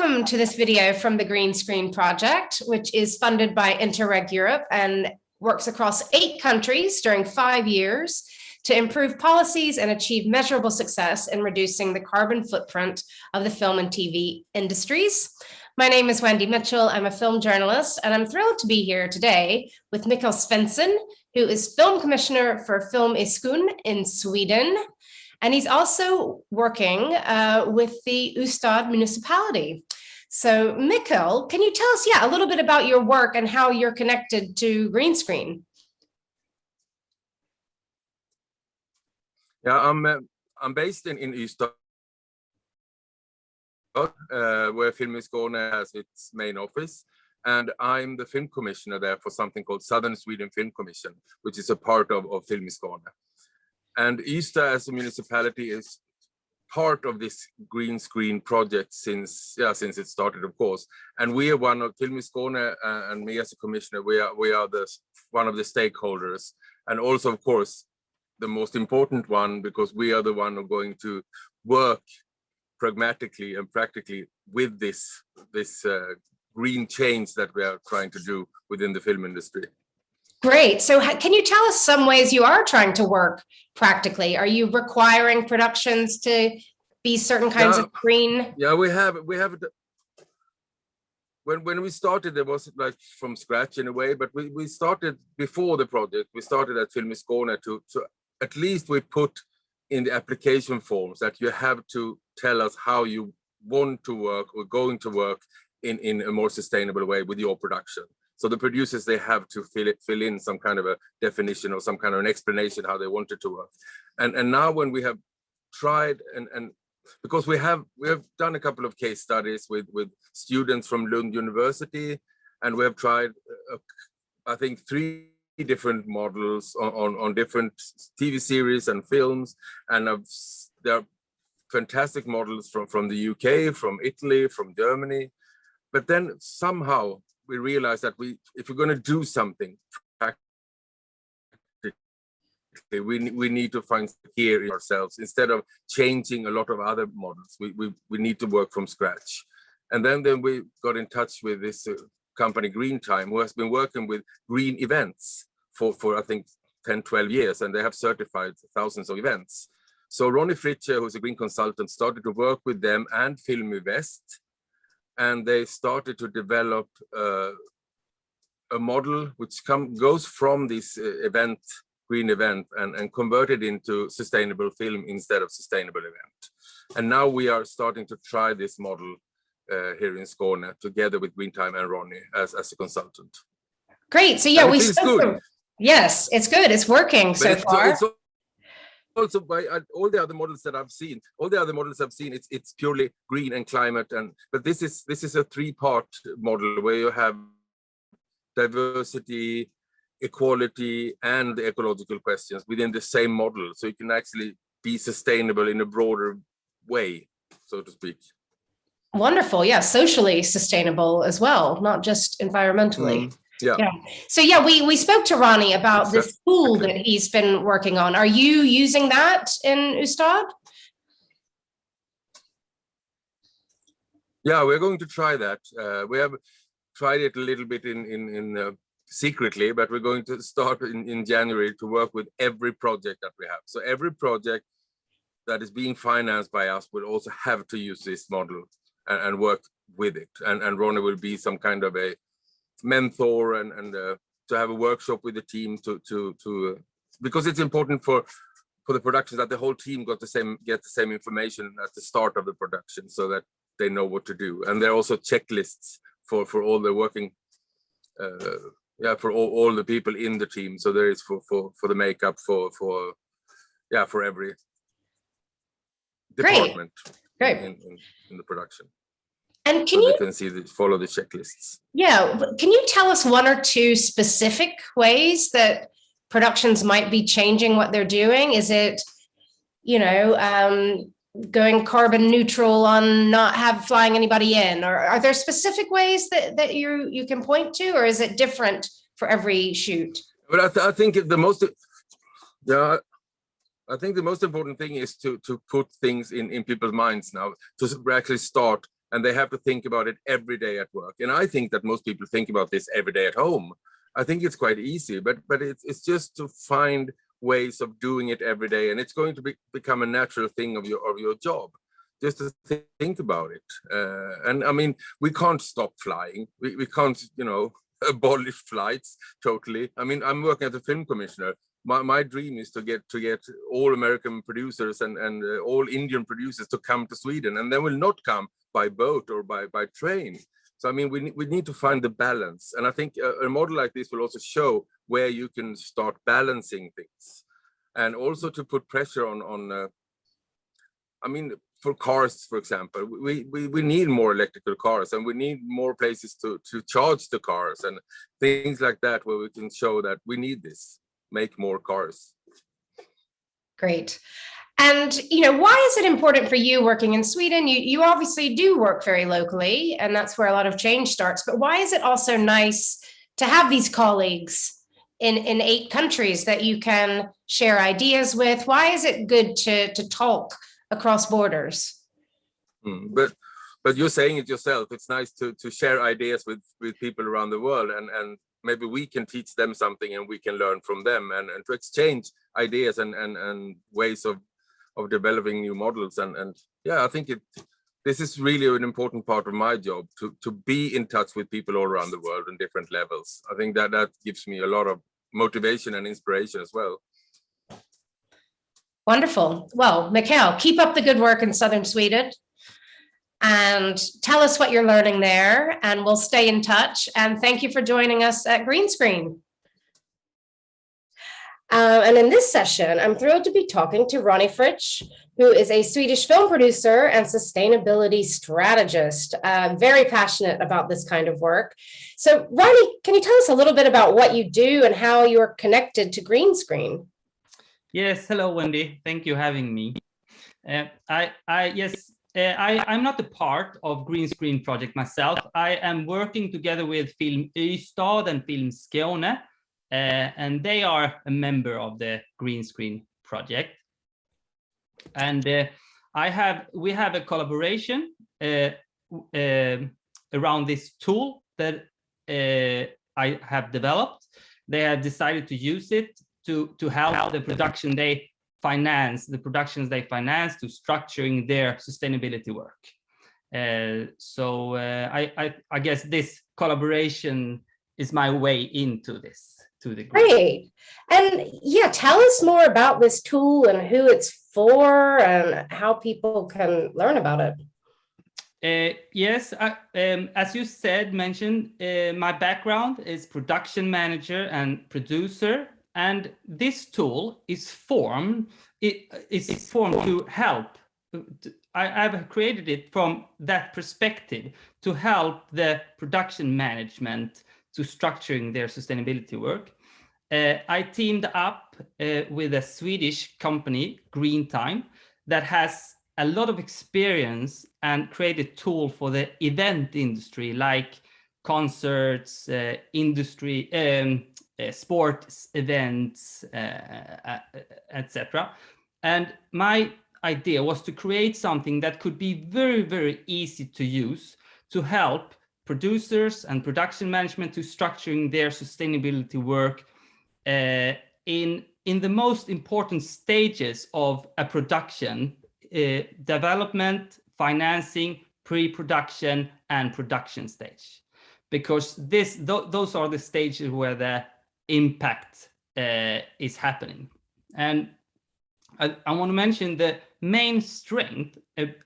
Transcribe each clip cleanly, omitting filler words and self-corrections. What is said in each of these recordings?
Welcome to this video from the Green Screen Project, which is funded by Interreg Europe and works across 8 countries during 5 years to improve policies and achieve measurable success in reducing the carbon footprint of the film and TV industries. My name is Wendy Mitchell. I'm a film journalist, and I'm thrilled to be here today with Mikael Svensson, who is Film Commissioner for Film i Skåne in Sweden. And he's also working with the Ystad municipality. So Mikael, can you tell us, a little bit about your work and how you're connected to Green Screen? Yeah, I'm based in Ystad, where Film i Skåne has its main office. And I'm the film commissioner there for something called Southern Sweden Film Commission, which is a part of Film i Skåne. And Ystad as a municipality is part of this Green Screen project since it started, of course. And we are one of Film i Skåne, and me as a commissioner, we are one of the stakeholders, and also, of course, the most important one, because we are the one who are going to work pragmatically and practically with this green change that we are trying to do within the film industry. Great. So can you tell us some ways you are trying to work practically? Are you requiring productions to be certain kinds of green? Yeah, we have. When we started, it was like from scratch in a way, but we started before the project. We started at Film i Skåne to at least we put in the application forms that you have to tell us how you want to work or going to work in a more sustainable way with your production. So the producers, they have to fill in some kind of a definition or some kind of an explanation how they want it to work. And now when we have tried and because we have done a couple of case studies with students from Lund University, and we have tried I think 3 different models on different TV series and films, and there are fantastic models from the UK, from Italy, from Germany. But then somehow we realized that if we're going to do something practically, we need to find here ourselves instead of changing a lot of other models. We need to work from scratch. And then we got in touch with this company Green Time, who has been working with green events for I think 10-12 years, and they have certified thousands of events. So Ronnie Fritcher, who's a green consultant, started to work with them and Film i Väst. And they started to develop a model which goes from this green event and convert it into sustainable film instead of sustainable event. And now we are starting to try this model here in Skåne together with Green Time and Ronnie as a consultant. Great. So we spoke. Yes, it's good. It's working so far. Also, by all the other models that I've seen, it's purely green and climate, but this is a 3-part model where you have diversity, equality, and the ecological questions within the same model, so you can actually be sustainable in a broader way, so to speak. Wonderful. Yeah, socially sustainable as well, not just environmentally. Yeah. So we spoke to Ronnie about this tool that he's been working on. Are you using that in Ystad? Yeah, we're going to try that. We have tried it a little bit in secretly, but we're going to start in January to work with every project that we have. So every project that is being financed by us will also have to use this model and work with it. And Ronnie will be some kind of a mentor and to have a workshop with the team to because it's important for the production that the whole team get the same information at the start of the production, so that they know what to do. And there are also checklists for all the working for all the people in the team. So there is for the makeup for every department. Great. In the production. And you can follow the checklists. Yeah, can you tell us 1 or 2 specific ways that productions might be changing what they're doing? Is it, going carbon neutral on not flying anybody in, or are there specific ways that you can point to, or is it different for every shoot? But I think the most important thing is to put things in people's minds now, to actually start and they have to think about it every day at work. And I think that most people think about this every day at home. I think it's quite easy, but it's just to find ways of doing it every day, and it's going to become a natural thing of your job. Just to think about it. And I mean, we can't stop flying. We can't, abolish flights totally. I mean, I'm working as a film commissioner. My dream is to get all American producers and all Indian producers to come to Sweden, and they will not come by boat or by train. So I mean, we need to find the balance, and I think a model like this will also show where you can start balancing things, and also to put pressure on. I mean, for cars, for example, we need more electrical cars, and we need more places to charge the cars and things like that, where we can show that we need this, make more cars. Great. And, why is it important for you working in Sweden? You obviously do work very locally, and that's where a lot of change starts. But why is it also nice to have these colleagues in 8 countries that you can share ideas with? Why is it good to talk across borders? But you're saying it yourself. It's nice to share ideas with people around the world, and maybe we can teach them something and we can learn from them, and to exchange ideas and ways of developing new models. And yeah, I think this is really an important part of my job, to be in touch with people all around the world on different levels. I think that gives me a lot of motivation and inspiration as well. Wonderful. Well, Mikael, keep up the good work in southern Sweden and tell us what you're learning there, and we'll stay in touch. And thank you for joining us at Green Screen. And in this session, I'm thrilled to be talking to Ronnie Fritsch, who is a Swedish film producer and sustainability strategist, very passionate about this kind of work. So Ronnie, can you tell us a little bit about what you do and how you're connected to Green Screen? Yes, hello, Wendy. Thank you for having me. I'm not a part of Green Screen project myself. I am working together with Film Ystad and Film Skåne, and they are a member of the Green Screen project. And we have a collaboration around this tool that I have developed. They have decided to use it to help the productions they finance to structuring their sustainability work. So I guess this collaboration is my way into this, to the group. Great. And yeah, tell us more about this tool and who it's for and how people can learn about it. Yes, as you mentioned, my background is production manager and producer. And this tool is formed to help. I've created it from that perspective to help the production management to structuring their sustainability work. I teamed up with a Swedish company, Green Time, that has a lot of experience and created a tool for the event industry, like concerts, sports events, etc. And my idea was to create something that could be very, very easy to use to help producers and production management to structuring their sustainability work in the most important stages of a production, development, financing, pre-production, and production stage. Because those are the stages where the impact is happening. And I want to mention the main strength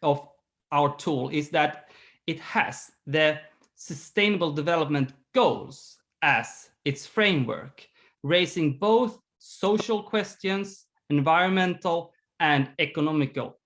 of our tool is that it has the Sustainable Development Goals as its framework, raising both social questions, environmental and economical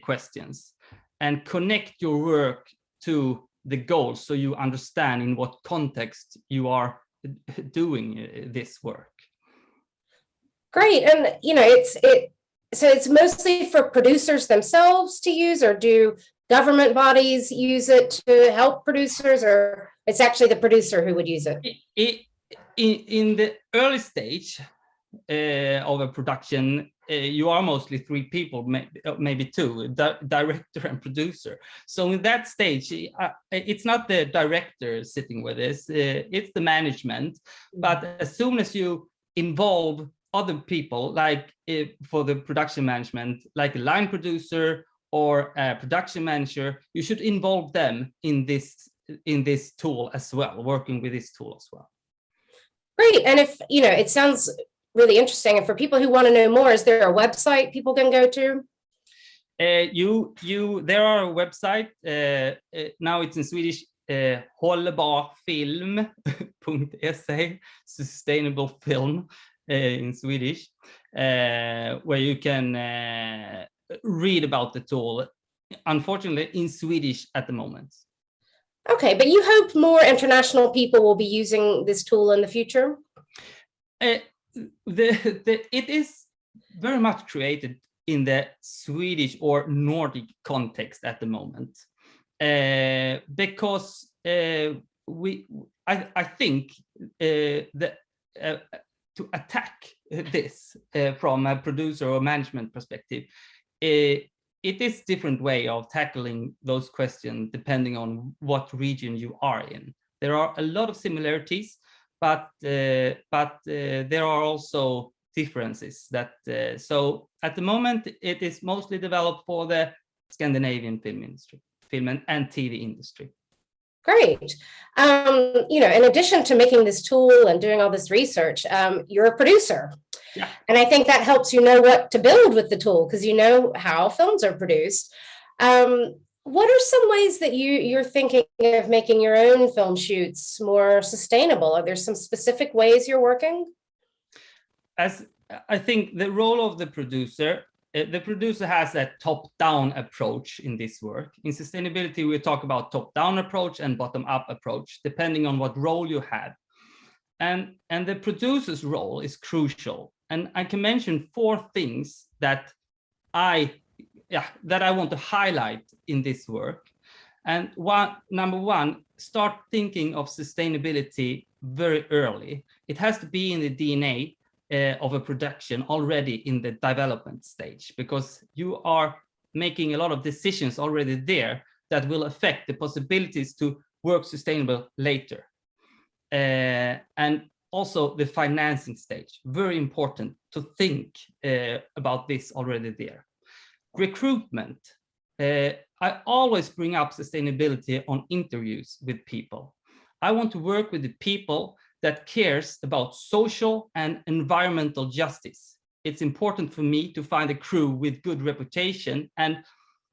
questions, and connect your work to the goals so you understand in what context you are doing this work. Great. And so it's mostly for producers themselves to use, or do government bodies use it to help producers, or it's actually the producer who would use it? In the early stage, of a production, you are mostly 3 people, maybe 2, director and producer. So in that stage, it's not the director sitting with this, it's the management. But as soon as you involve other people, like for the production management, like a line producer or a production manager, you should involve them in this tool as well, working with this tool as well. Great. And if, it sounds really interesting. And for people who want to know more, is there a website people can go to? There are a website, now it's in Swedish, hållbarfilm.se, sustainable film in Swedish, where you can read about the tool, unfortunately in Swedish at the moment. Okay, but you hope more international people will be using this tool in the future? It is very much created in the Swedish or Nordic context at the moment, because I think that to attack this from a producer or management perspective, it is different way of tackling those questions depending on what region you are in. There are a lot of similarities, but there are also differences. So at the moment, it is mostly developed for the Scandinavian film industry, film and TV industry. Great. In addition to making this tool and doing all this research, you're a producer. Yeah. And I think that helps you know what to build with the tool because you know how films are produced. What are some ways that you're thinking of making your own film shoots more sustainable? Are there some specific ways you're working? As I think the role of the producer has a top-down approach in this work. In sustainability, we talk about top-down approach and bottom-up approach, depending on what role you have. And the producer's role is crucial. And I can mention 4 things that I want to highlight in this work. And number 1, start thinking of sustainability very early. It has to be in the DNA of a production already in the development stage, because you are making a lot of decisions already there that will affect the possibilities to work sustainable later. And also the financing stage, very important to think about this already there. Recruitment. I always bring up sustainability on interviews with people. I want to work with the people that cares about social and environmental justice. It's important for me to find a crew with good reputation, and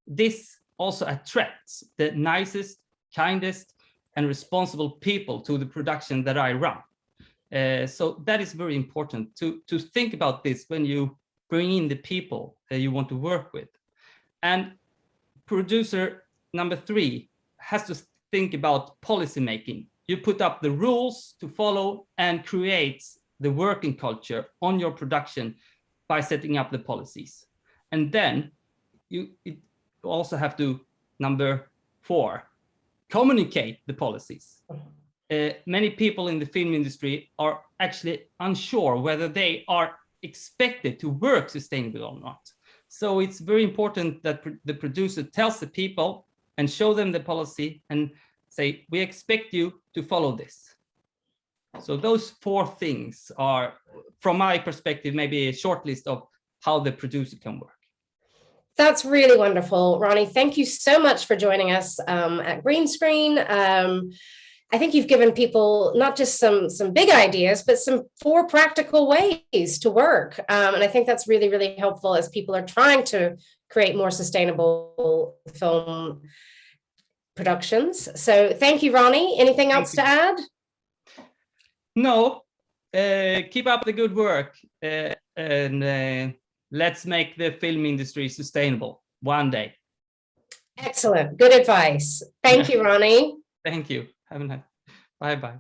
this also attracts the nicest, kindest, and responsible people to the production that I run. So that is very important to think about this when you bring in the people that you want to work with. And producer number 3 has to think about policy making. You put up the rules to follow and create the working culture on your production by setting up the policies. And then you also have to, number 4, communicate the policies. Many people in the film industry are actually unsure whether they are expected to work sustainably or not. So it's very important that the producer tells the people and show them the policy and say, we expect you to follow this. So those 4 things are, from my perspective, maybe a short list of how the producer can work. That's really wonderful, Ronnie. Thank you so much for joining us at Green Screen. I think you've given people not just some big ideas, but some 4 practical ways to work. And I think that's really, really helpful as people are trying to create more sustainable film productions. So thank you, Ronnie. Anything else to add? No, keep up the good work and let's make the film industry sustainable one day. Excellent. Good advice. Thank you, Ronnie. Thank you. Have a nice. Bye-bye.